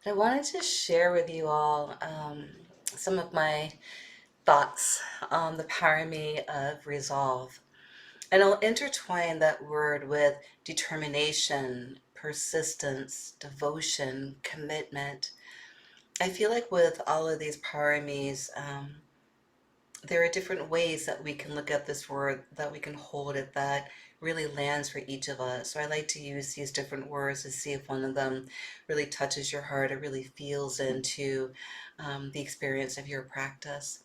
I wanted to share with you all some of my thoughts on the Pāramī of Resolve. And I'll intertwine that word with determination, persistence, devotion, commitment. I feel like with all of these Pāramīs, there are different ways that we can look at this word, that we can hold it, that really lands for each of us. So I like to use these different words to see if one of them really touches your heart or really feels into the experience of your practice.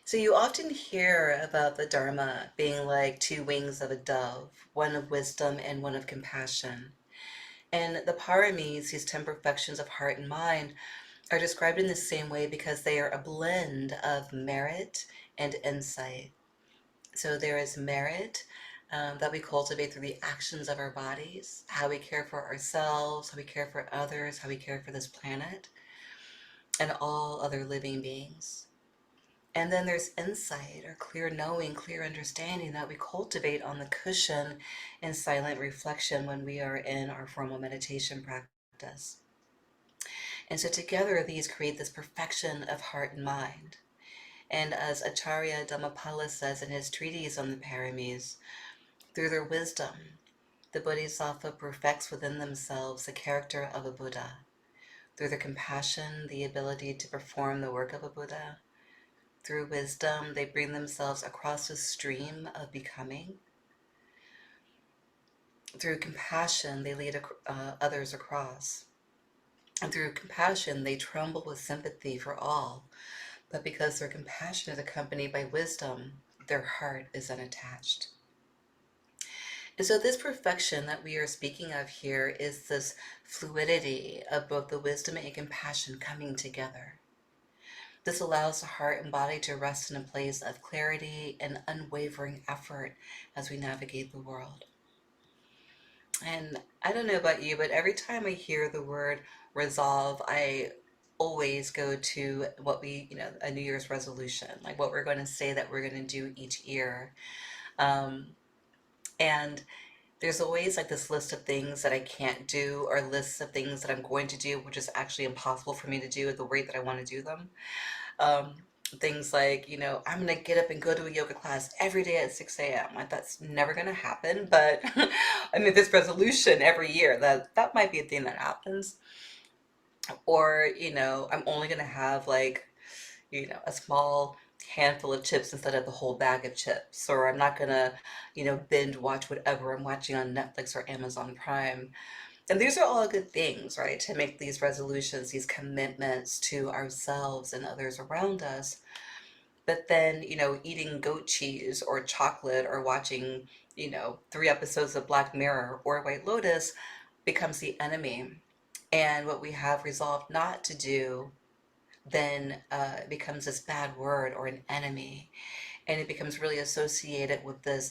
So you often hear about the Dharma being like two wings of a dove, one of wisdom and one of compassion. And the Paramis, these 10 perfections of heart and mind, are described in the same way because they are a blend of merit and insight. So there is merit that we cultivate through the actions of our bodies, how we care for ourselves, how we care for others, how we care for this planet, and all other living beings. And then there's insight or clear knowing, clear understanding that we cultivate on the cushion in silent reflection when we are in our formal meditation practice. And so together these create this perfection of heart and mind. And as Acharya Dhammapala says in his treatise on the Paramis, through their wisdom, the Bodhisattva perfects within themselves the character of a Buddha. Through their compassion, the ability to perform the work of a Buddha. Through wisdom, they bring themselves across the stream of becoming. Through compassion, they lead others across. And through compassion, they tremble with sympathy for all. But because their compassion is accompanied by wisdom, their heart is unattached. And so this perfection that we are speaking of here is this fluidity of both the wisdom and compassion coming together. This allows the heart and body to rest in a place of clarity and unwavering effort as we navigate the world. And I don't know about you, but every time I hear the word resolve, I always go to what a New Year's resolution, like what we're going to say that we're going to do each year. Um, and there's always like this list of things that I can't do or lists of things that I'm going to do, which is actually impossible for me to do at the rate that I want to do them. Um, Things like, I'm going to get up and go to a yoga class every day at 6 a.m. Like that's never going to happen. But I mean, this resolution every year, that might be a thing that happens. Or, I'm only going to have like, a small handful of chips instead of the whole bag of chips. Or I'm not going to, binge watch whatever I'm watching on Netflix or Amazon Prime. And these are all good things, right? To make these resolutions, these commitments to ourselves and others around us. But then, eating goat cheese or chocolate or watching, 3 episodes of Black Mirror or White Lotus becomes the enemy. And what we have resolved not to do then becomes this bad word or an enemy. And it becomes really associated with this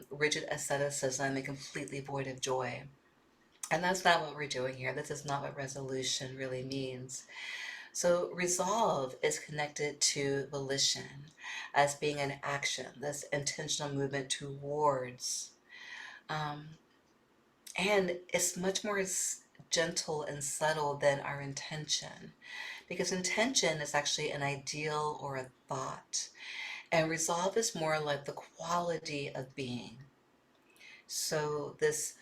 rigid asceticism and completely void of joy. And that's not what we're doing here. This is not what resolution really means. So resolve is connected to volition as being an action, this intentional movement towards. Um, and it's much more gentle and subtle than our intention, because intention is actually an ideal or a thought. And resolve is more like the quality of being. So this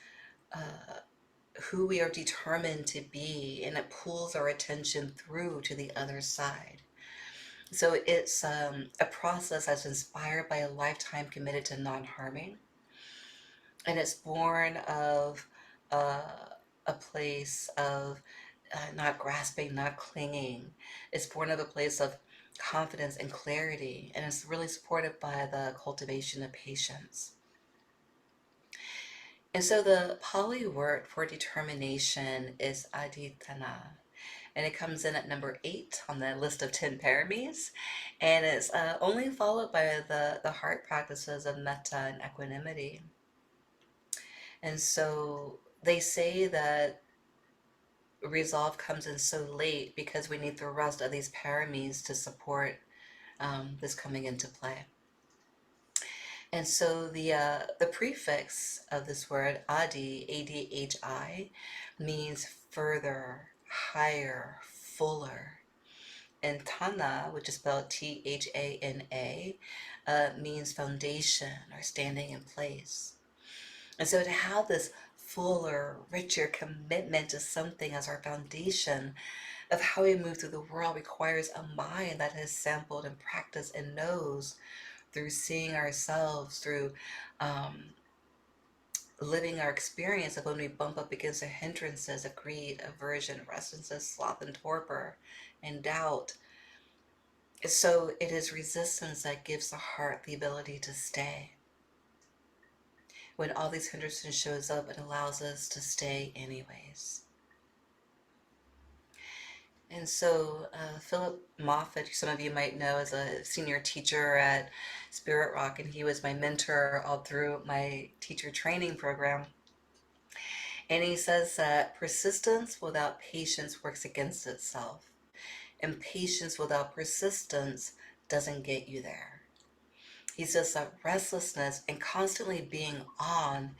who we are determined to be, and it pulls our attention through to the other side. So it's a process that's inspired by a lifetime committed to non-harming, and it's born of a place of not grasping, not clinging. It's born of a place of confidence and clarity, and it's really supported by the cultivation of patience. And so the Pali word for determination is aditana, and it comes in at number 8 on the list of 10 paramis, and it's only followed by the heart practices of metta and equanimity. And so they say that resolve comes in so late because we need the rest of these paramis to support this coming into play. And so the prefix of this word adi, adhi, means further, higher, fuller. And Tana, which is spelled Thana, means foundation or standing in place. And so to have this fuller, richer commitment to something as our foundation of how we move through the world requires a mind that has sampled and practiced and knows through seeing ourselves, through um, living our experience of when we bump up against the hindrances of greed, aversion, restlessness, sloth, and torpor, and doubt. So it is resistance that gives the heart the ability to stay. When all these hindrances shows up, it allows us to stay anyways. And so Philip Moffitt, some of you might know, is a senior teacher at Spirit Rock, and he was my mentor all through my teacher training program. And he says that persistence without patience works against itself, and patience without persistence doesn't get you there. He says that restlessness and constantly being on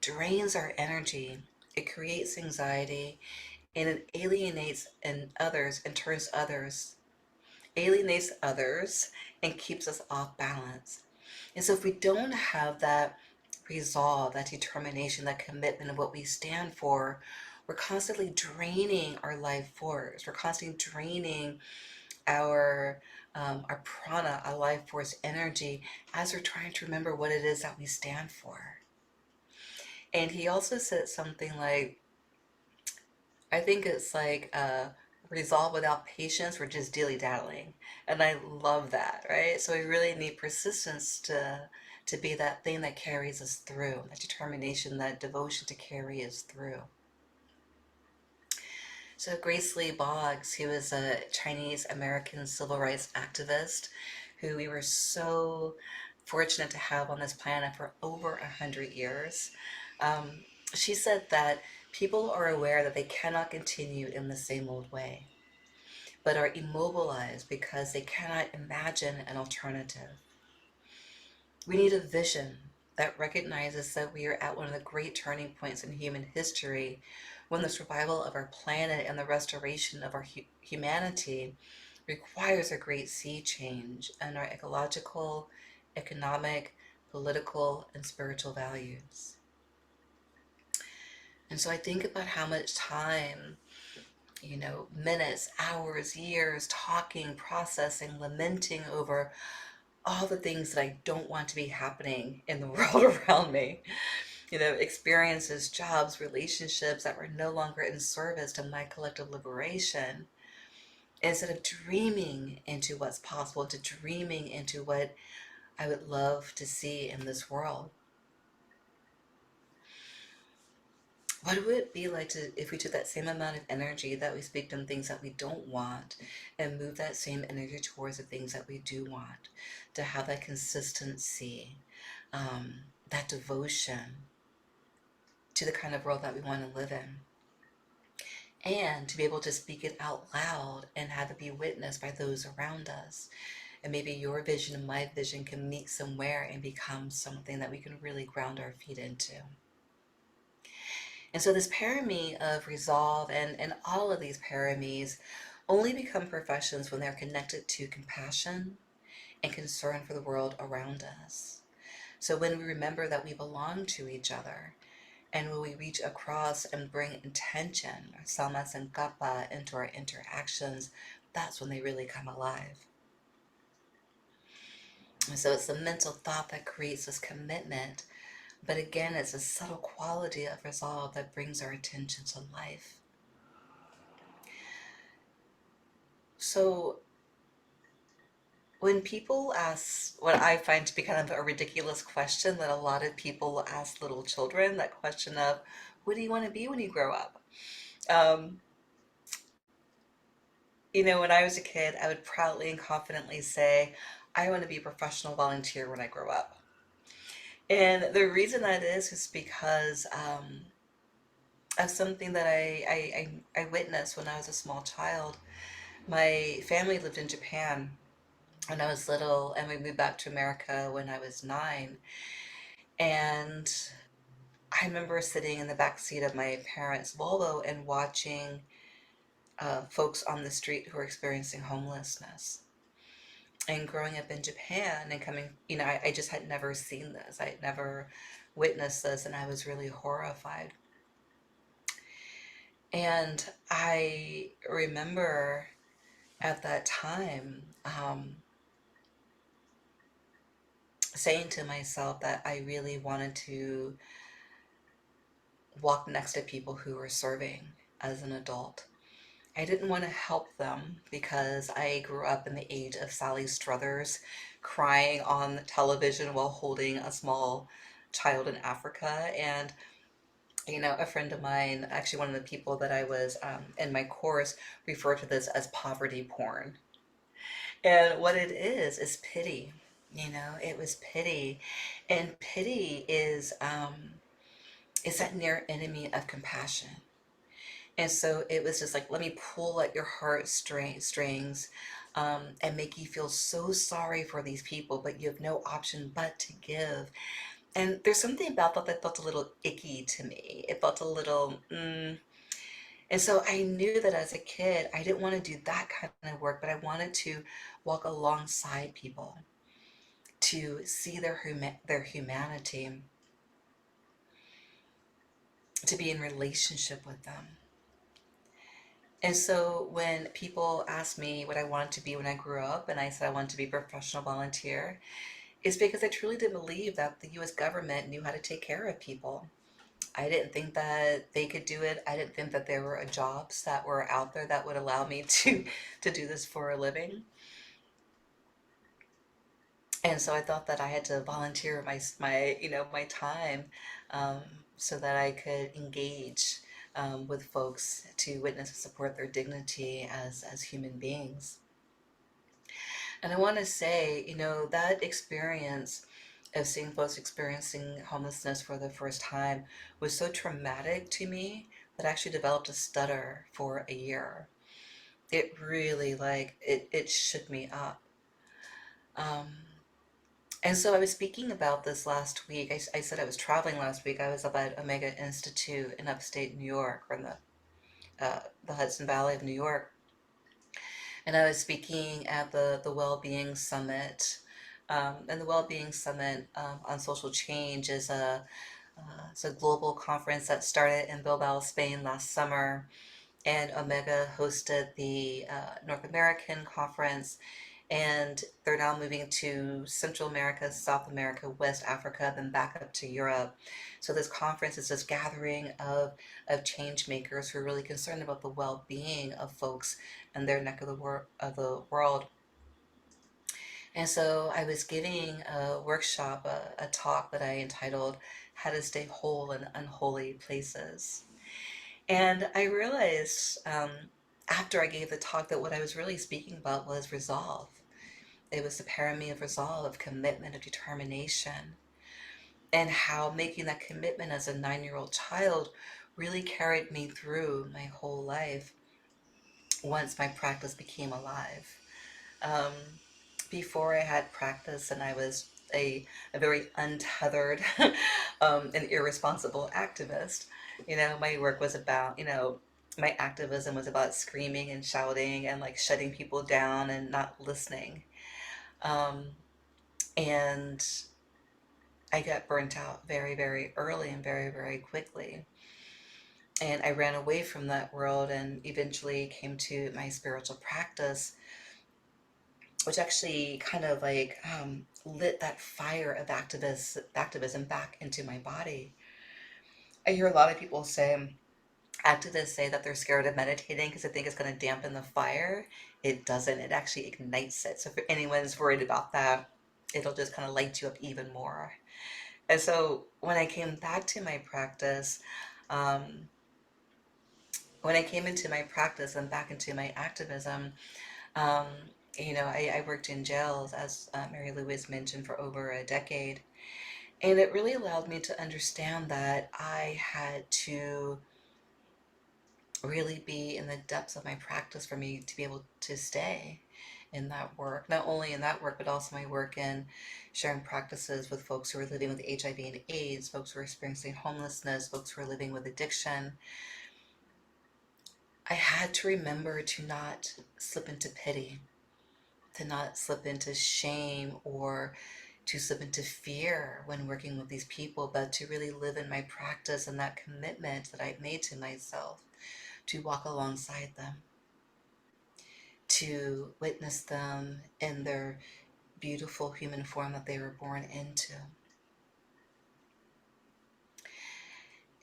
drains our energy. It creates anxiety, and it alienates others and keeps us off balance. And so if we don't have that resolve, that determination, that commitment of what we stand for, we're constantly draining our life force. We're constantly draining our prana, our life force energy, as we're trying to remember what it is that we stand for. And he also said something like, I think it's like resolve without patience, we're just dilly-daddling. And I love that, right? So we really need persistence to be that thing that carries us through, that determination, that devotion to carry us through. So Grace Lee Boggs, he was a Chinese American civil rights activist who we were so fortunate to have on this planet for over 100 years. Um, she said that people are aware that they cannot continue in the same old way, but are immobilized because they cannot imagine an alternative. We need a vision that recognizes that we are at one of the great turning points in human history when the survival of our planet and the restoration of our humanity requires a great sea change in our ecological, economic, political, and spiritual values. And so I think about how much time, minutes, hours, years, talking, processing, lamenting over all the things that I don't want to be happening in the world around me. Experiences, jobs, relationships that were no longer in service to my collective liberation. Instead of dreaming into what's possible, to dreaming into what I would love to see in this world. What would it be like if we took that same amount of energy that we speak on things that we don't want and move that same energy towards the things that we do want? To have that consistency, that devotion to the kind of world that we want to live in. And to be able to speak it out loud and have it be witnessed by those around us. And maybe your vision and my vision can meet somewhere and become something that we can really ground our feet into. And so this parami of resolve and all of these paramis only become professions when they're connected to compassion and concern for the world around us. So when we remember that we belong to each other, and when we reach across and bring intention, or sama sankappa, into our interactions, that's when they really come alive. And so it's the mental thought that creates this commitment. But again, it's a subtle quality of resolve that brings our attention to life. So when people ask what I find to be kind of a ridiculous question that a lot of people ask little children, that question of, what do you want to be when you grow up? Um, when I was a kid, I would proudly and confidently say, I want to be a professional volunteer when I grow up. And the reason that is because of something that I witnessed when I was a small child. My family lived in Japan, when I was little, and we moved back to America when I was 9. And I remember sitting in the back seat of my parents' Volvo and watching folks on the street who were experiencing homelessness. And growing up in Japan and coming, I just had never seen this. I had never witnessed this, and I was really horrified. And I remember at that time saying to myself that I really wanted to walk next to people who were serving as an adult. I didn't want to help them because I grew up in the age of Sally Struthers crying on television while holding a small child in Africa. And, a friend of mine, actually one of the people that I was in my course, referred to this as poverty porn. And what it is pity. It was pity. And pity is that near enemy of compassion. And so it was just like, let me pull at your strings, and make you feel so sorry for these people, but you have no option but to give. And there's something about that that felt a little icky to me. It felt a little, And so I knew that as a kid, I didn't want to do that kind of work, but I wanted to walk alongside people, to see their humanity, to be in relationship with them. And so when people ask me what I wanted to be when I grew up, and I said I wanted to be a professional volunteer, it's because I truly did believe that the US government knew how to take care of people. I didn't think that they could do it. I didn't think that there were jobs that were out there that would allow me to do this for a living. And so I thought that I had to volunteer my time, um, so that I could engage with folks to witness and support their dignity as human beings. And I want to say, that experience of seeing folks experiencing homelessness for the first time was so traumatic to me that I actually developed a stutter for a year. It really, like, it shook me up. Um, and so I was speaking about this last week. I said I was traveling last week. I was up at Omega Institute in upstate New York, or in the Hudson Valley of New York. And I was speaking at the Well-Being Summit. And the Well-Being Summit on Social Change it's a global conference that started in Bilbao, Spain last summer. And Omega hosted the North American conference, and they're now moving to Central America, South America, West Africa, then back up to Europe. So this conference is this gathering of change makers who are really concerned about the well-being of folks in their neck of the world. And so I was giving a workshop, a talk that I entitled "How to Stay Whole in Unholy Places." And I realized, after I gave the talk, that what I was really speaking about was resolve. It was the Pāramī of Resolve, of commitment, of determination, and how making that commitment as a 9-year-old child really carried me through my whole life once my practice became alive. Um, Before I had practice, and I was a very untethered and irresponsible activist. My work was about, my activism was about screaming and shouting and like shutting people down and not listening. Um, and I got burnt out very, very early and very, very quickly. And I ran away from that world and eventually came to my spiritual practice, which actually kind of like lit that fire of activism back into my body. I hear a lot of people say, activists say that they're scared of meditating because they think it's going to dampen the fire. It doesn't. It actually ignites it. So if anyone's worried about that, it'll just kind of light you up even more. And so when I came back to my practice, um, when I came into my practice and back into my activism, um, I worked in jails, as Mary Louise mentioned, for over a decade. And it really allowed me to understand that I had to really be in the depths of my practice for me to be able to stay. in that work. Not only in that work, but also my work in sharing practices with folks who are living with HIV and AIDS, folks who are experiencing homelessness, folks who are living with addiction. I had to remember to not slip into pity, to not slip into shame, or to slip into fear when working with these people, but to really live in my practice and that commitment that I've made to myself to walk alongside them, to witness them in their beautiful human form that they were born into.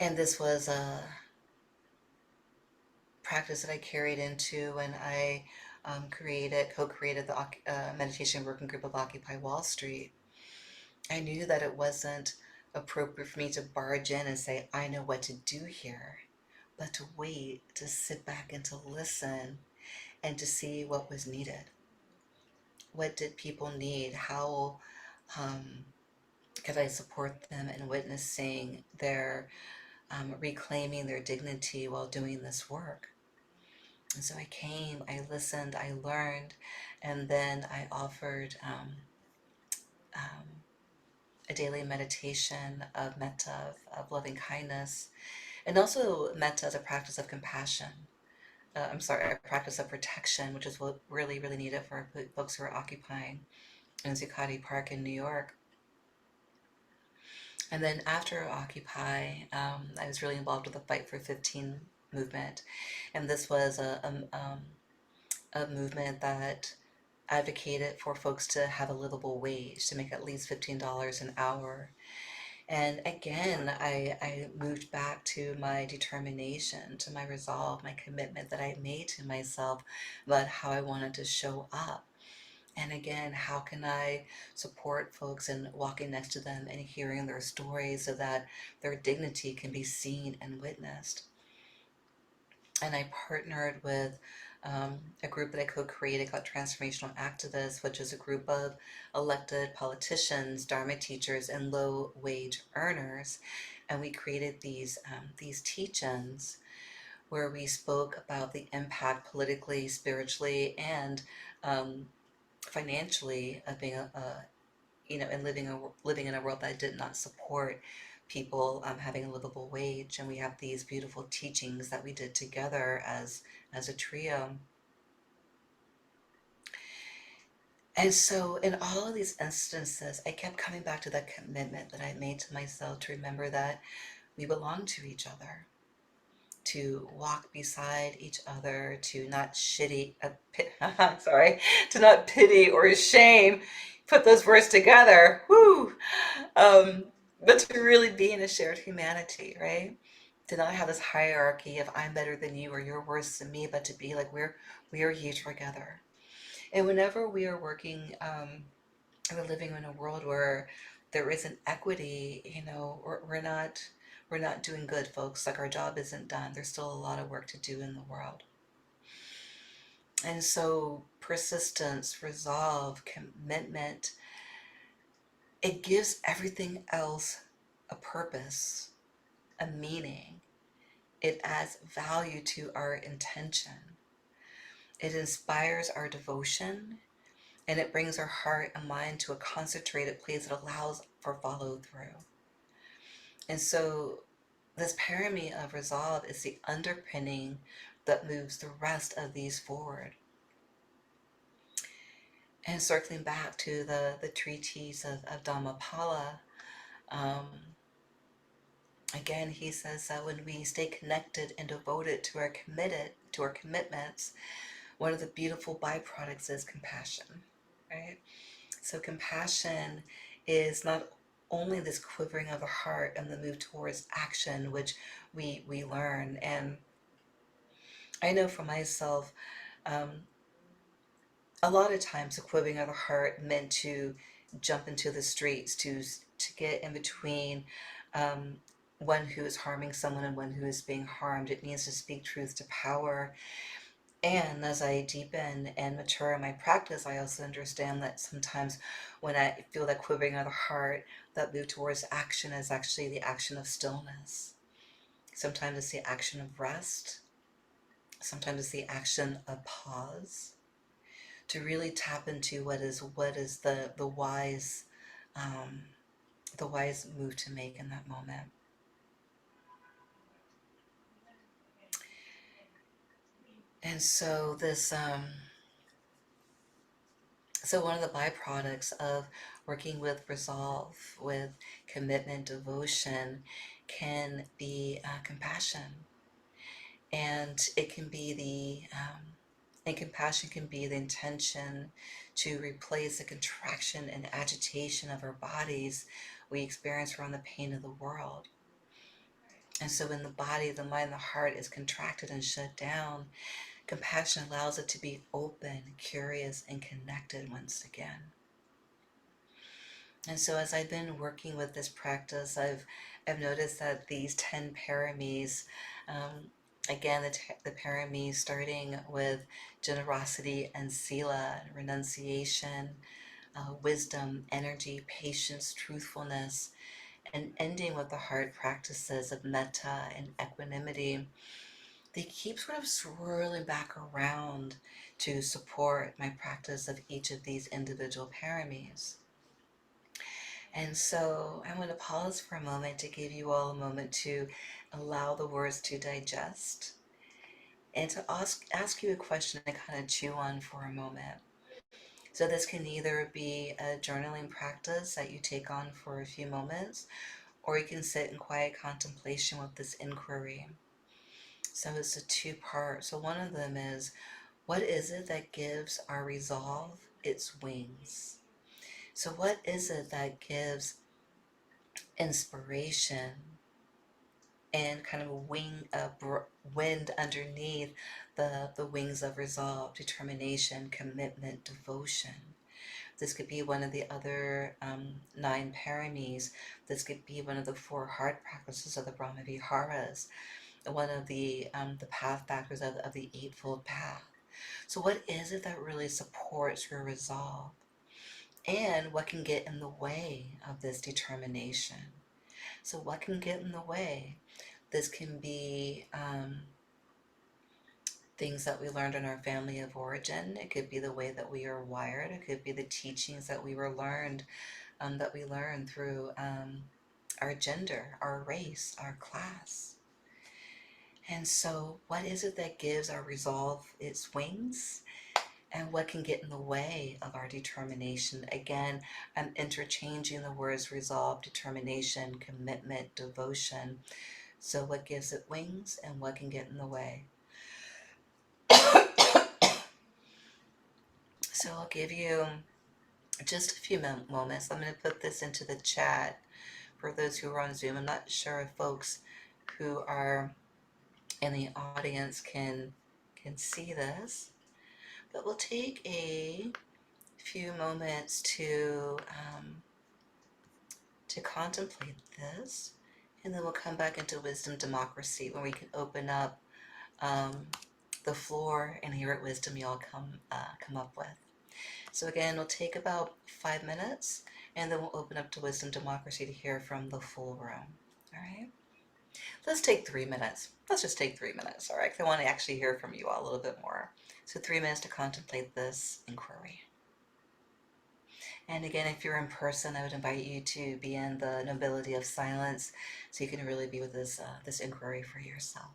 And this was a practice that I carried into when I co-created the meditation working group of Occupy Wall Street. I knew that it wasn't appropriate for me to barge in and say, I know what to do here, but to wait, to sit back and to listen and to see what was needed. What did people need? How could I support them in witnessing their reclaiming their dignity while doing this work? And so I came, I listened, I learned, and then I offered um, a daily meditation of metta, of loving kindness, and also metta as a practice of compassion. A practice of protection, which is what really, really needed for folks who are occupying in Zuccotti Park in New York. And then after Occupy, I was really involved with the Fight for 15 movement. And this was a movement that advocated for folks to have a livable wage, to make at least $15 an hour. And again, I moved back to my determination, to my resolve, my commitment that I made to myself about how I wanted to show up. And again, how can I support folks in walking next to them and hearing their stories so that their dignity can be seen and witnessed? And I partnered with a group that I co-created called Transformational Activists, which is a group of elected politicians, Dharma teachers, and low-wage earners. And we created these teach-ins where we spoke about the impact politically, spiritually, and financially of being and living in a world that did not support people having a livable wage. And we have these beautiful teachings that we did together as a trio. And so in all of these instances, I kept coming back to that commitment that I made to myself to remember that we belong to each other, to walk beside each other, to not to not pity or shame. Put those words together, whoo! Um, but to really be in a shared humanity, right? To not have this hierarchy of I'm better than you or you're worse than me, but to be like we are here together. And whenever we are working, we're living in a world where there isn't equity, we're not doing good, folks. Like our job isn't done. There's still a lot of work to do in the world. And so persistence, resolve, commitment, it gives everything else a purpose, a meaning. It adds value to our intention. It inspires our devotion, and it brings our heart and mind to a concentrated place that allows for follow through. And so this Pāramī of Resolve is the underpinning that moves the rest of these forward. And circling back to the treatise of Dhammapala, again, he says that when we stay connected and devoted to our commitments, one of the beautiful byproducts is compassion, right? So compassion is not only this quivering of the heart and the move towards action, which we learn. And I know for myself, um, a lot of times the quivering of the heart meant to jump into the streets, to get in between um, one who is harming someone and one who is being harmed. It means to speak truth to power. And as I deepen and mature in my practice, I also understand that sometimes when I feel that quivering of the heart, that move towards action is actually the action of stillness. Sometimes it's the action of rest. Sometimes it's the action of pause. to really tap into what is the wise um, the wise move to make in that moment. And so so one of the byproducts of working with resolve, with commitment, devotion, can be compassion, and it can be and compassion can be the intention to replace the contraction and agitation of our bodies we experience around the pain of the world. And so when the body, the mind, the heart is contracted and shut down, compassion allows it to be open, curious, and connected once again. And so as I've been working with this practice, I've noticed that these 10 paramis, um, again, the paramis starting with generosity and sila, renunciation, wisdom, energy, patience, truthfulness, and ending with the heart practices of metta and equanimity, they keep sort of swirling back around to support my practice of each of these individual paramis. And so I want to pause for a moment to give you all a moment to allow the words to digest and to ask you a question to kind of chew on for a moment. So this can either be a journaling practice that you take on for a few moments, or you can sit in quiet contemplation with this inquiry. So it's a two-part. So one of them is, what is it that gives our resolve its wings? So what is it that gives inspiration and kind of wind underneath the wings of resolve, determination, commitment, devotion? This could be one of the other 9 paramis. This could be one of the 4 heart practices of the Brahma Viharas, one of the path factors of the Eightfold Path. So what is it that really supports your resolve? And what can get in the way of this determination? So what can get in the way? This can be things that we learned in our family of origin. It could be the way that we are wired. It could be the teachings that we learned through our gender, our race, our class. And so what is it that gives our resolve its wings? And what can get in the way of our determination? Again, I'm interchanging the words resolve, determination, commitment, devotion. So what gives it wings and what can get in the way? So I'll give you just a few moments. I'm going to put this into the chat for those who are on Zoom. I'm not sure if folks who are in the audience can see this, but we'll take a few moments to contemplate this, and then we'll come back into wisdom democracy when we can open up the floor and hear what wisdom y'all come up with. So again, it'll take about 5 minutes, and then we'll open up to wisdom democracy to hear from the full room. All right. Let's take 3 minutes. Let's just take 3 minutes, all right? Because I want to actually hear from you all a little bit more. So 3 minutes to contemplate this inquiry. And again, if you're in person, I would invite you to be in the nobility of silence so you can really be with this inquiry for yourself.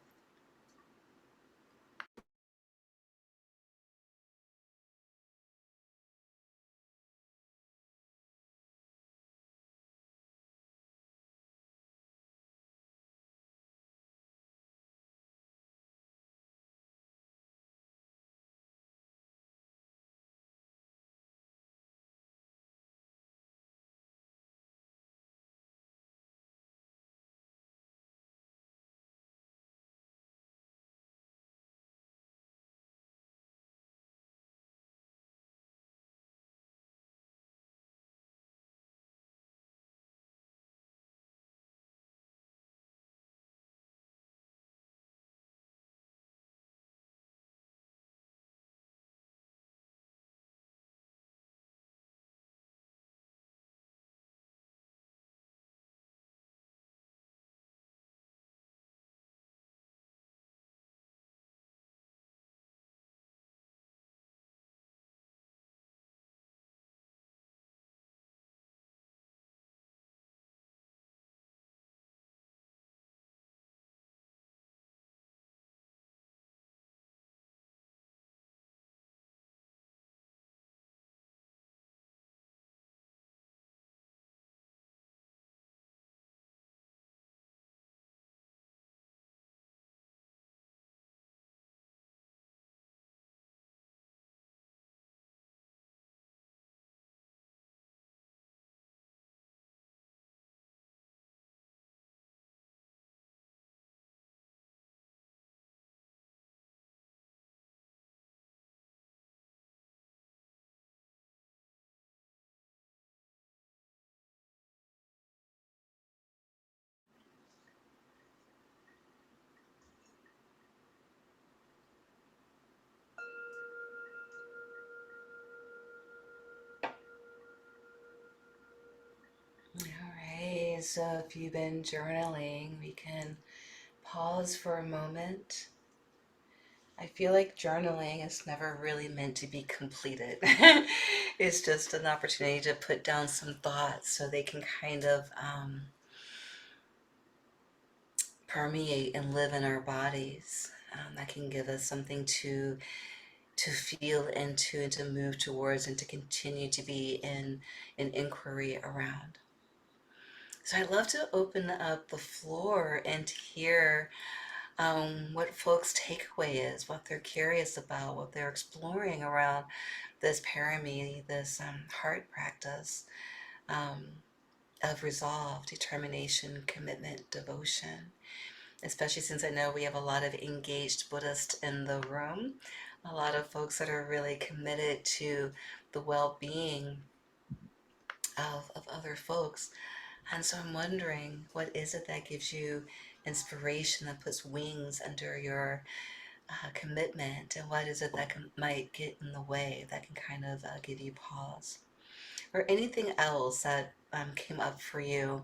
so if you've been journaling, we can pause for a moment. I feel like journaling is never really meant to be completed. It's just an opportunity to put down some thoughts so they can kind of permeate and live in our bodies. That can give us something to feel into and to move towards and to continue to be in inquiry around. So I'd love to open up the floor and to hear what folks' takeaway is, what they're curious about, what they're exploring around this parami, this heart practice um, of resolve, determination, commitment, devotion. Especially since I know we have a lot of engaged Buddhists in the room, a lot of folks that are really committed to the well-being of other folks. And so I'm wondering, what is it that gives you inspiration, that puts wings under your commitment, and what is it that might get in the way that can kind of give you pause? Or anything else that came up for you,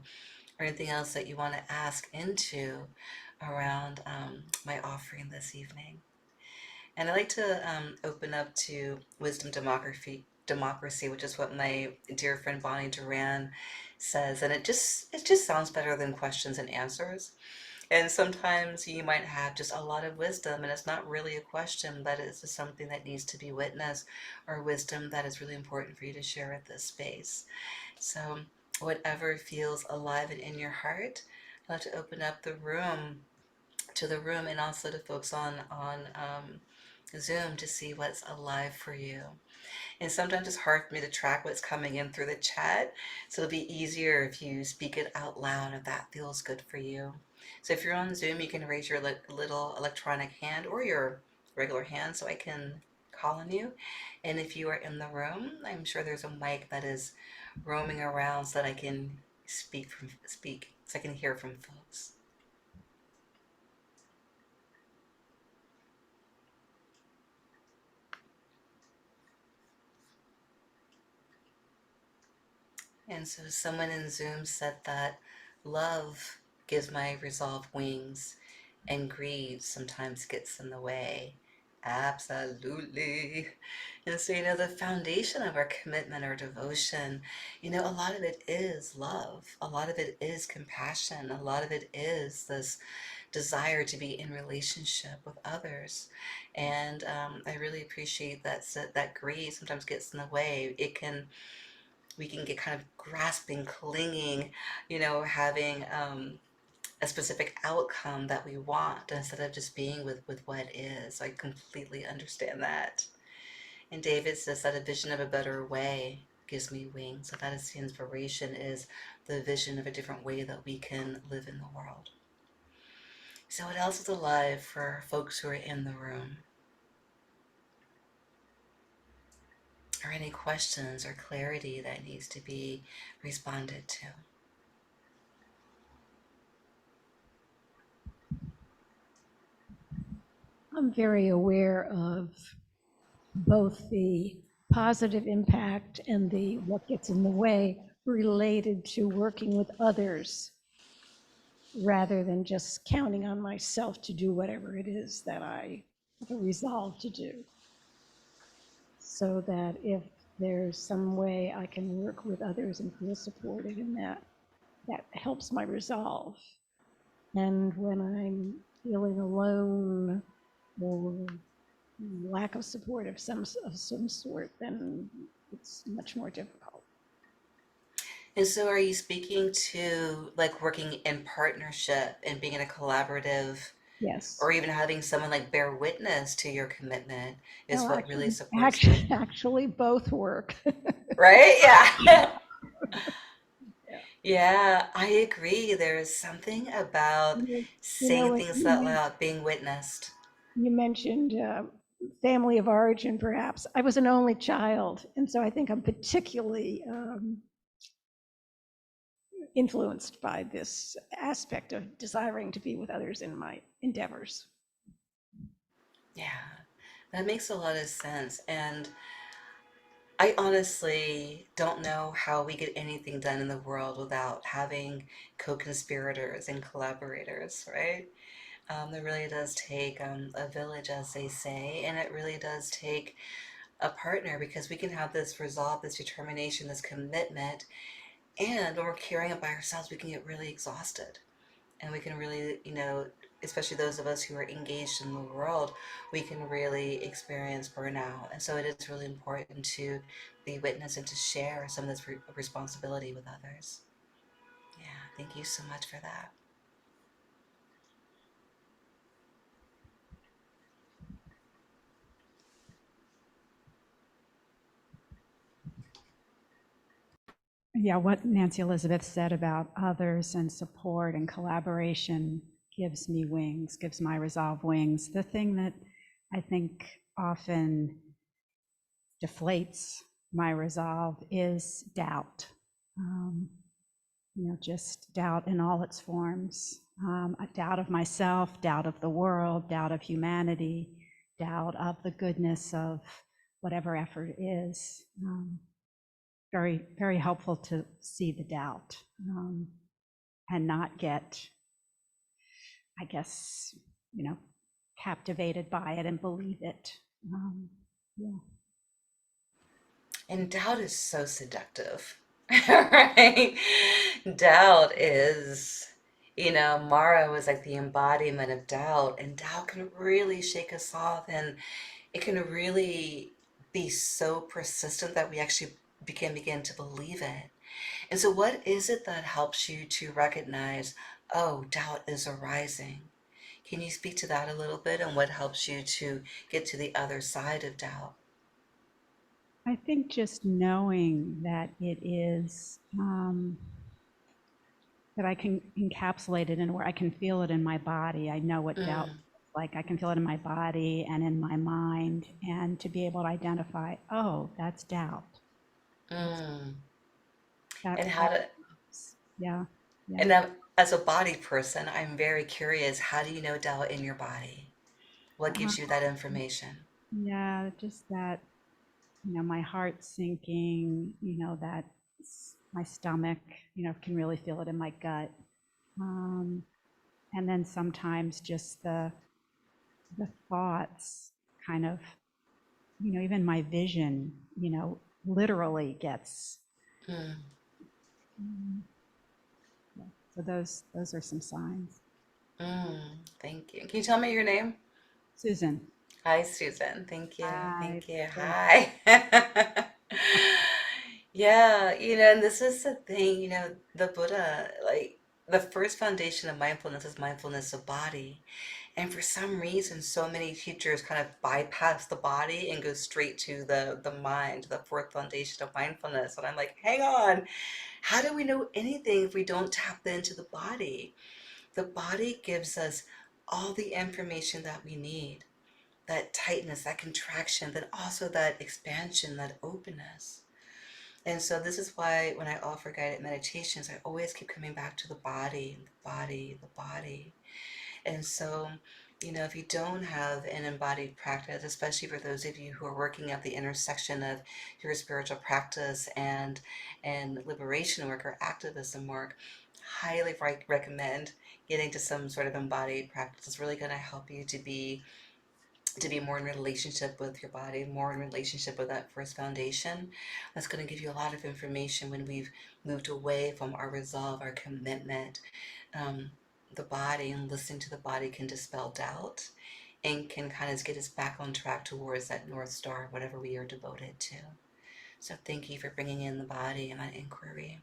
or anything else that you want to ask into around my offering this evening. And I like to open up to wisdom democracy, which is what my dear friend Bonnie Duran says, and it just sounds better than questions and answers. And sometimes you might have just a lot of wisdom, and it's not really a question, but it's just something that needs to be witnessed, or wisdom that is really important for you to share at this space. So, whatever feels alive and in your heart, I'd love to open up the room to the room and also to folks on Zoom to see what's alive for you. And sometimes it's hard for me to track what's coming in through the chat, so it'll be easier if you speak it out loud if that feels good for you. So if you're on Zoom, you can raise your little electronic hand or your regular hand so I can call on you. And if you are in the room, I'm sure there's a mic that is roaming around so that I can speak so I can hear from folks. And so someone in Zoom said that love gives my resolve wings and greed sometimes gets in the way. Absolutely. And so, the foundation of our commitment or devotion, a lot of it is love. A lot of it is compassion. A lot of it is this desire to be in relationship with others. And I really appreciate that greed sometimes gets in the way. We can get kind of grasping, clinging, having a specific outcome that we want instead of just being with what is. I completely understand that. And David says that a vision of a better way gives me wings. So that is the inspiration, is the vision of a different way that we can live in the world. So what else is alive for folks who are in the room? Or any questions or clarity that needs to be responded to? I'm very aware of both the positive impact and the what gets in the way related to working with others rather than just counting on myself to do whatever it is that I have a resolve to do. So that if there's some way I can work with others and feel supported in that, that helps my resolve. And when I'm feeling alone or lack of support of some sort, then it's much more difficult. And so are you speaking to like working in partnership and being in a collaborative, Yes. or even having someone like bear witness to your commitment is Well, what really supports you? actually both work. Right? Yeah. Yeah. Yeah, I agree. There's something about saying When things out loud, being witnessed. you mentioned family of origin, perhaps. I was an only child, and so I think I'm particularly influenced by this aspect of desiring to be with others in my endeavors. Yeah, that makes a lot of sense. And I honestly don't know how we get anything done in the world without having co-conspirators and collaborators, right? It really does take a village, as they say, and it really does take a partner because we can have this resolve, this determination, this commitment, and when we're carrying it by ourselves, we can get really exhausted. And we can really, especially those of us who are engaged in the world, we can really experience burnout. And so it is really important to be witness and to share some of this responsibility with others. Yeah, thank you so much for that. Yeah, what Nancy Elizabeth said about others and support and collaboration gives me wings, gives my resolve wings. The thing that I think often deflates my resolve is doubt. Um, just doubt in all its forms. A doubt of myself, doubt of the world, doubt of humanity, doubt of the goodness of whatever effort is. Very, very helpful to see the doubt, and not get, I guess, you know, captivated by it and believe it. Yeah. And doubt is so seductive, right? Doubt is, Mara was like the embodiment of doubt, and doubt can really shake us off, and it can really be so persistent that we actually can begin to believe it. And so, what is it that helps you to recognize, oh, doubt is arising? Can you speak to that a little bit and what helps you to get to the other side of doubt? I think just knowing that it is, that I can encapsulate it in where I can feel it in my body. I know what doubt Mm, feels like. I can feel it in my body and in my mind, and to be able to identify, oh, that's doubt. That's mm. that. And how That to, yeah, yeah. and now, as a body person, I'm very curious, how do you know doubt in your body? What Uh, gives you that information? yeah, just that, my heart sinking, that my stomach, can really feel it in my gut. Um, and then sometimes just the thoughts kind of, even my vision, literally gets. Mm, um, yeah. So those are some signs. mm, thank you. Can you tell me your name? Susan. Hi, Susan. Thank you. Hi. Thank you. Thank Hi. Yeah, and this is the thing, the Buddha, like, the first foundation of mindfulness is mindfulness of body. And for some reason, so many teachers kind of bypass the body and go straight to the mind, the fourth foundation of mindfulness. And I'm like, hang on, how do we know anything if we don't tap into the body? The body gives us all the information that we need, that tightness, that contraction, then also that expansion, that openness. And so this is why when I offer guided meditations, I always keep coming back to the body, the body, the body. And so, if you don't have an embodied practice, especially for those of you who are working at the intersection of your spiritual practice and liberation work or activism work, highly recommend getting to some sort of embodied practice. It's really going to help you to be more in relationship with your body, more in relationship with that first foundation. That's going to give you a lot of information when we've moved away from our resolve, our commitment. Um, the body and listening to the body can dispel doubt and can kind of get us back on track towards that North Star, whatever we are devoted to. So thank you for bringing in the body and that inquiry.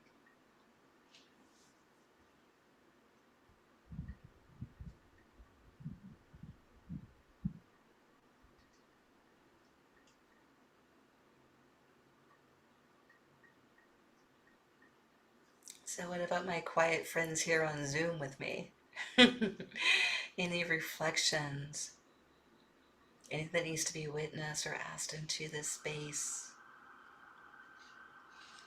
So what about my quiet friends here on Zoom with me? Any reflections? Anything that needs to be witnessed or asked into this space?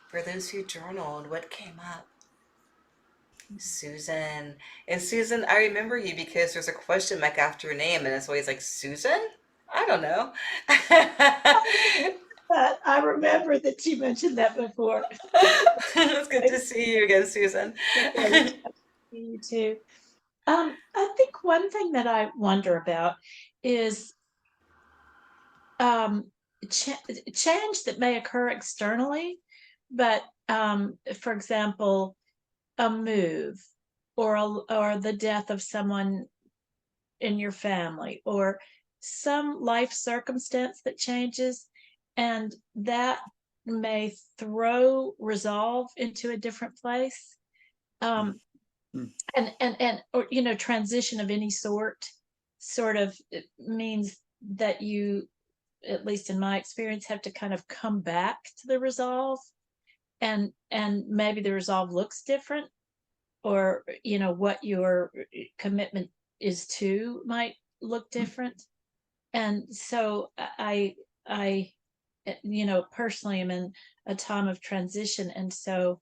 For those who journaled, what came up? Susan. And Susan, I remember you because there's a question mark after your name, and it's always like, Susan? I don't know. But I remember that you mentioned that before. It's good to see you again, Susan. Great. You too. I think one thing that I wonder about is um, change that may occur externally, but for example, a move or the death of someone in your family or some life circumstance that changes, and that may throw resolve into a different place. Um, and or transition of any sort of means that you, at least in my experience, have to kind of come back to the resolve, and maybe the resolve looks different, or what your commitment is to might look different. And so I personally am in a time of transition, and so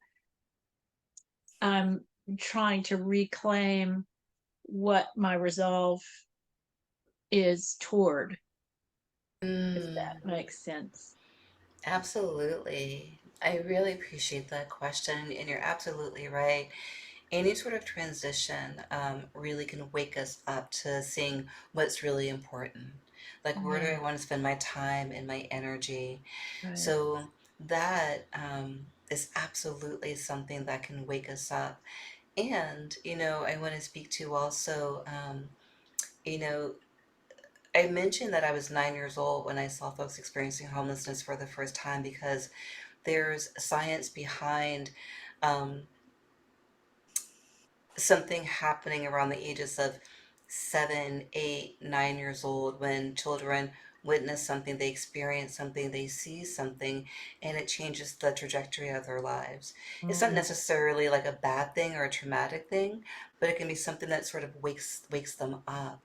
I'm trying to reclaim what my resolve is toward, if that makes sense. Absolutely. I really appreciate that question, and you're absolutely right. Any sort of transition really can wake us up to seeing what's really important. Like, where do I want to spend my time and my energy? Right. So, that is absolutely something that can wake us up. And, I want to speak to also, you know, I mentioned that I was 9 years old when I saw folks experiencing homelessness for the first time because there's science behind um, something happening around the ages of 7, 8, 9 years old when children witness something, they experience something, they see something, and it changes the trajectory of their lives. It's not necessarily like a bad thing or a traumatic thing, but it can be something that sort of wakes them up.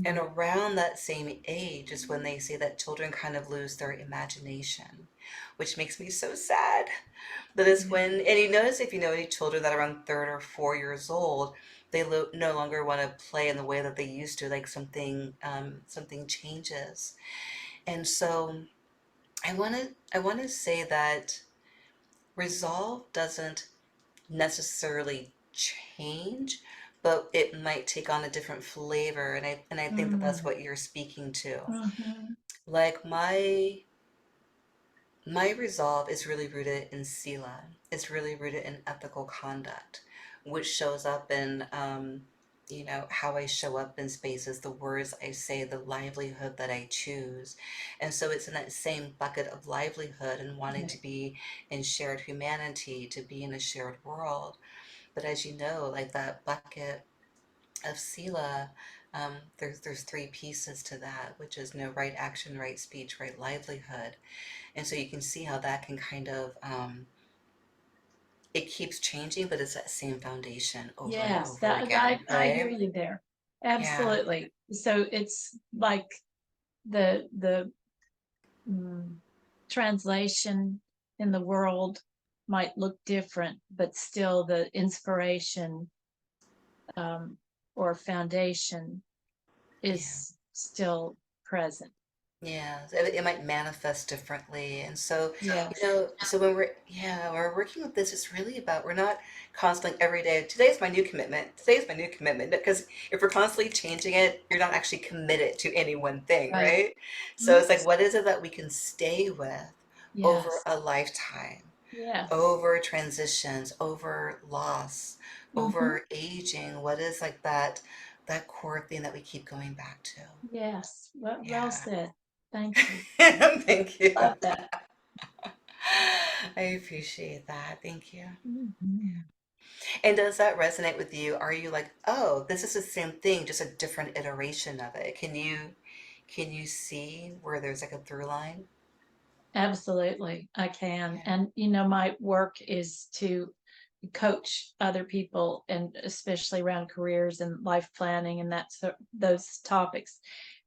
And Mm. around that same age is when they say that children kind of lose their imagination, which makes me so sad. But it's when, and you notice if you know any children that are around 3 or 4 years old, they no longer want to play in the way that they used to, like something changes. And so I want to say that resolve doesn't necessarily change, but it might take on a different flavor. And I think that that's Mm. what you're speaking to. Mhm. Like my resolve is really rooted in sila. It's really rooted in ethical conduct, which shows up in, how I show up in spaces, the words I say, the livelihood that I choose. And so it's in that same bucket of livelihood and wanting Right. to be in shared humanity, to be in a shared world. But as you know, like that bucket of sila, there's three pieces to that, which is right action, right speech, right livelihood. And so you can see how that can kind of, it keeps changing, but it's that same foundation over and Yes, over that again, I hear right? you there. Yeah. Absolutely. So it's like the mm, translation in the world might look different, but still the inspiration, um, or foundation Yeah. is still present. Yeah, it might manifest differently. And so, Yes. so when we're working with this, it's really about, we're not constantly every day, today's my new commitment, today's my new commitment. Because if we're constantly changing it, you're not actually committed to any one thing, Right. right? So Mhm. it's like, what is it that we can stay with over Yes. a lifetime? Yes. Over transitions, over loss, Hmm. over aging? What is like that core thing that we keep going back to? Yes. Well Yeah. said. Thank you. Thank you. Love that. I appreciate that. Thank you. Mhm. And does that resonate with you? Are you like, oh, this is the same thing, just a different iteration of it? Can you see where there's like a through line? Absolutely, I can. Yeah. And my work is to coach other people, and especially around careers and life planning and those topics.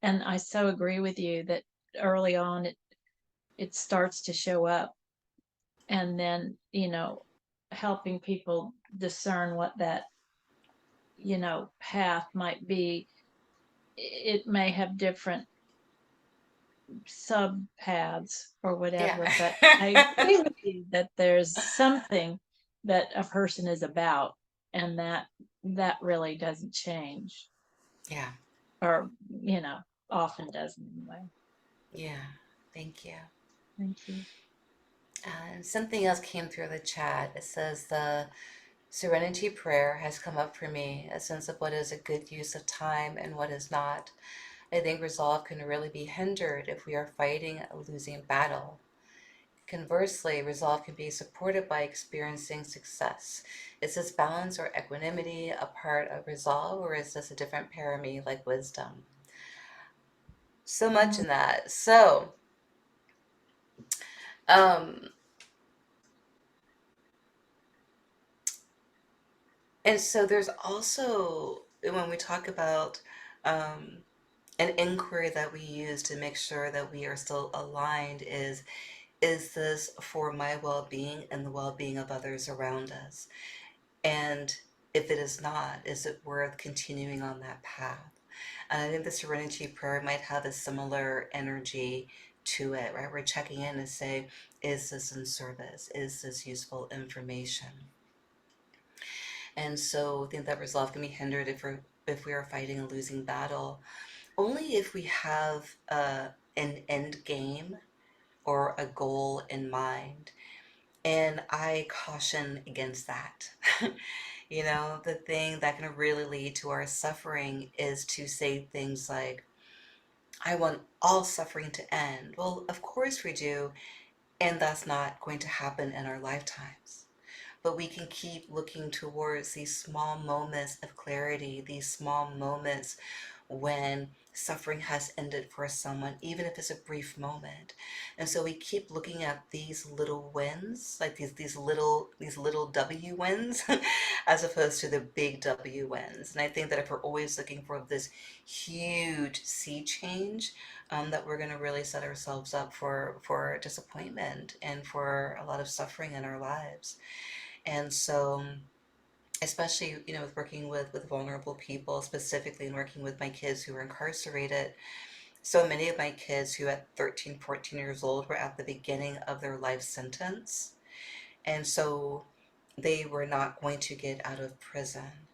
And I so agree with you that early on it starts to show up, and then helping people discern what that path might be. It may have different sub paths or Yeah. whatever, but I agree with you that there's something that a person is about, and that really doesn't change, Yeah. or often doesn't anyway. Yeah. Thank you. Thank you. And something else came through the chat. It says the serenity prayer has come up for me, a sense of what is a good use of time and what is not. I think resolve can really be hindered if we are fighting a losing battle. Conversely, resolve can be supported by experiencing success. Is this balance or equanimity a part of resolve, or is this a different parami like wisdom? So much in that. Um, and so there's also, when we talk about um, an inquiry that we use to make sure that we are still aligned is this for my well-being and the well-being of others around us? And if it is not, is it worth continuing on that path? And I think the serenity prayer might have a similar energy to it, right? We're checking in to say, is this in service? Is this useful information? And so I think that resolve can be hindered if we are fighting a losing battle, only if we have an end game or a goal in mind. And I caution against that. The thing that can really lead to our suffering is to say things like, I want all suffering to end. Well, of course we do, and that's not going to happen in our lifetimes. But we can keep looking towards these small moments of clarity, these small moments when suffering has ended for someone, even if it's a brief moment. And so we keep looking at these little wins, like these little W wins, as opposed to the big W wins. And I think that if we're always looking for this huge sea change, that we're going to really set ourselves up for disappointment and for a lot of suffering in our lives. And so, especially, with working with vulnerable people, specifically in working with my kids who are incarcerated, so many of my kids who at 13, 14 years old were at the beginning of their life sentence. And so they were not going to get out of prison.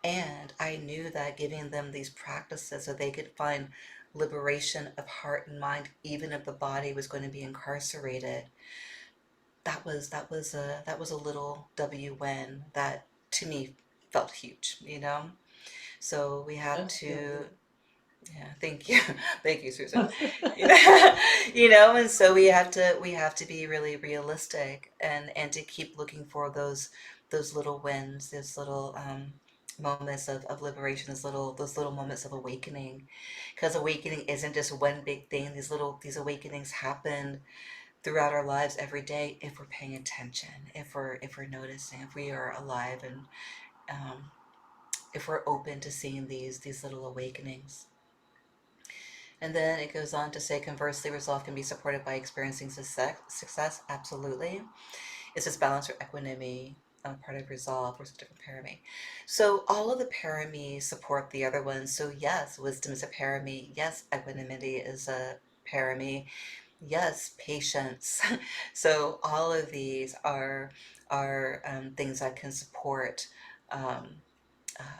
And I knew that giving them these practices so they could find liberation of heart and mind, even if the body was going to be incarcerated, that was a little W win that to me felt huge. So we have That's to, good. yeah, thank you. Thank you, Susan. You know, and so we have to be really realistic and to keep looking for those little wins, those little moments of liberation, those little moments of awakening. Because awakening isn't just one big thing. These awakenings happen throughout our lives every day if we're paying attention, if we're noticing, if we are alive, and um, if we're open to seeing these little awakenings. And then it goes on to say, conversely, resolve can be supported by experiencing success. Absolutely. It's this balance or equanimity, part of resolve, or it's a different parami. So all of the paramis support the other ones. So yes, wisdom is a parami. Yes, equanimity is a parami. Yes, patience. So all of these are things that can support um,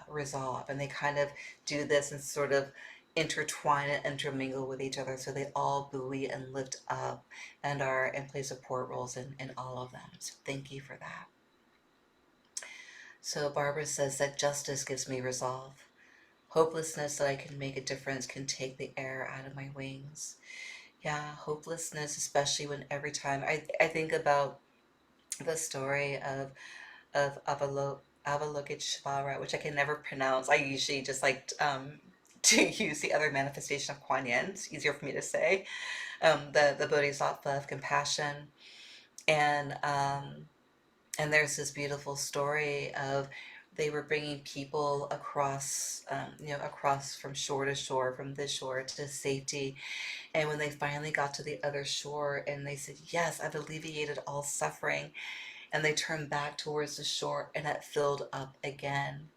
resolve, and they kind of do this and sort of intertwine and intermingle with each other, so they all buoy and lift up and are and play support roles in all of them. So thank you for that. So Barbara says that justice gives me resolve. Hopelessness that I can make a difference can take the air out of my wings. Yeah, hopelessness, especially when every time I think about the story of Avalokiteshvara, which I can never pronounce. I usually just like to use the other manifestation of Kuan Yin. It's easier for me to say. The Bodhisattva of compassion, and there's this beautiful story of they were bringing people across, across from shore to shore, from this shore to safety. And when they finally got to the other shore and they said, yes, I've alleviated all suffering, and they turned back towards the shore and it filled up again.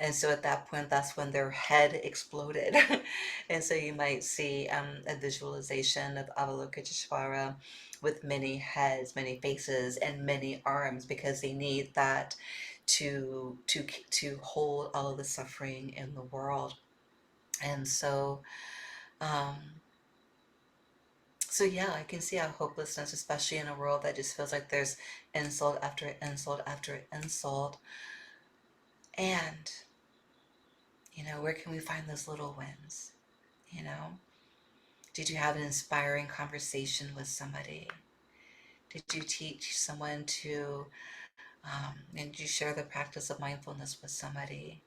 And so at that point, that's when their head exploded. And so you might see a visualization of Avalokiteshvara with many heads, many faces, and many arms, because they need that to hold all of the suffering in the world. And so, um, so yeah, I can see how hopelessness, especially in a world that just feels like there's insult after insult after insult, and where can we find those little wins? You know, did you have an inspiring conversation with somebody? Did you teach someone to, and did you share the practice of mindfulness with somebody?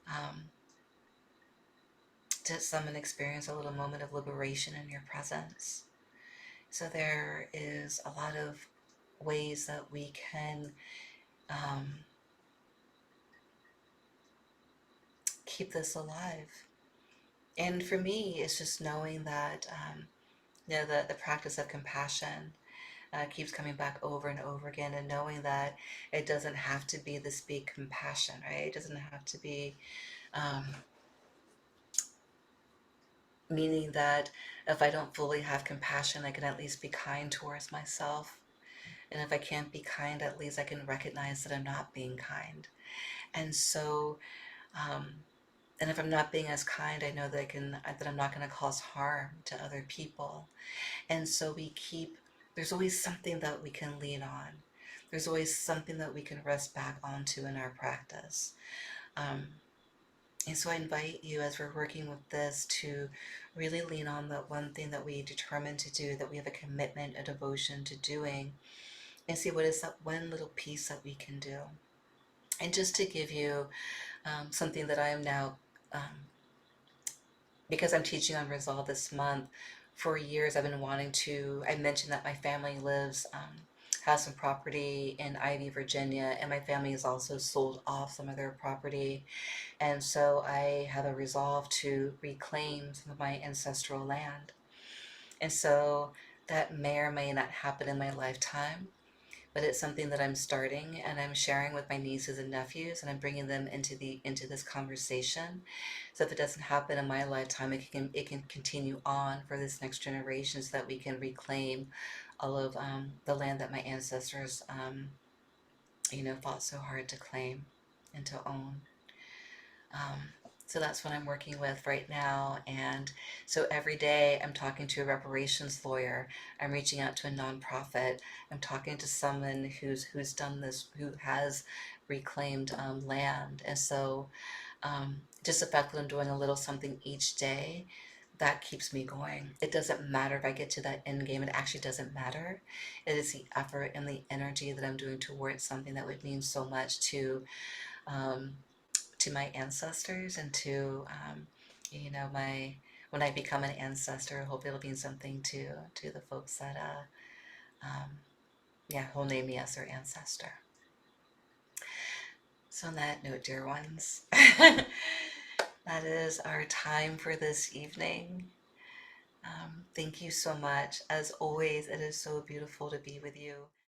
Um, did someone experience a little moment of liberation in your presence? So there is a lot of ways that we can um, keep this alive. And for me, it's just knowing that, the practice of compassion keeps coming back over and over again, and knowing that it doesn't have to be this big compassion, right? It doesn't have to be, um, meaning that if I don't fully have compassion, I can at least be kind towards myself. And if I can't be kind, at least I can recognize that I'm not being kind. And so, um, and if I'm not being as kind, I know that that I'm not going to cause harm to other people. And so there's always something that we can lean on. There's always something that we can rest back onto in our practice. Um, and so I invite you, as we're working with this, to really lean on that one thing that we determined to do, that we have a commitment, a devotion to doing, and see what is that one little piece that we can do. And just to give you something that I am now, um, because I'm teaching on Resolve this month, for years I've been wanting to. I mentioned that my family has some property in Ivy, Virginia, and my family has also sold off some of their property. And so I have a resolve to reclaim some of my ancestral land. And so that may or may not happen in my lifetime, but it's something that I'm starting, and I'm sharing with my nieces and nephews, and I'm bringing them into this conversation. So if it doesn't happen in my lifetime, it can continue on for this next generation, so that we can reclaim all of the land that my ancestors fought so hard to claim and to own. Um, so that's what I'm working with right now. And so every day I'm talking to a reparations lawyer. I'm reaching out to a nonprofit. I'm talking to someone who's done this, who has reclaimed land. And so just the fact that I'm doing a little something each day, that keeps me going. It doesn't matter if I get to that end game. It actually doesn't matter. It is the effort and the energy that I'm doing towards something that would mean so much um, to my ancestors, and to my when I become an ancestor, I hope it'll mean something to the folks that yeah, who'll name me as their ancestor. So on that note, dear ones, that is our time for this evening. Thank you so much. As always, it is so beautiful to be with you.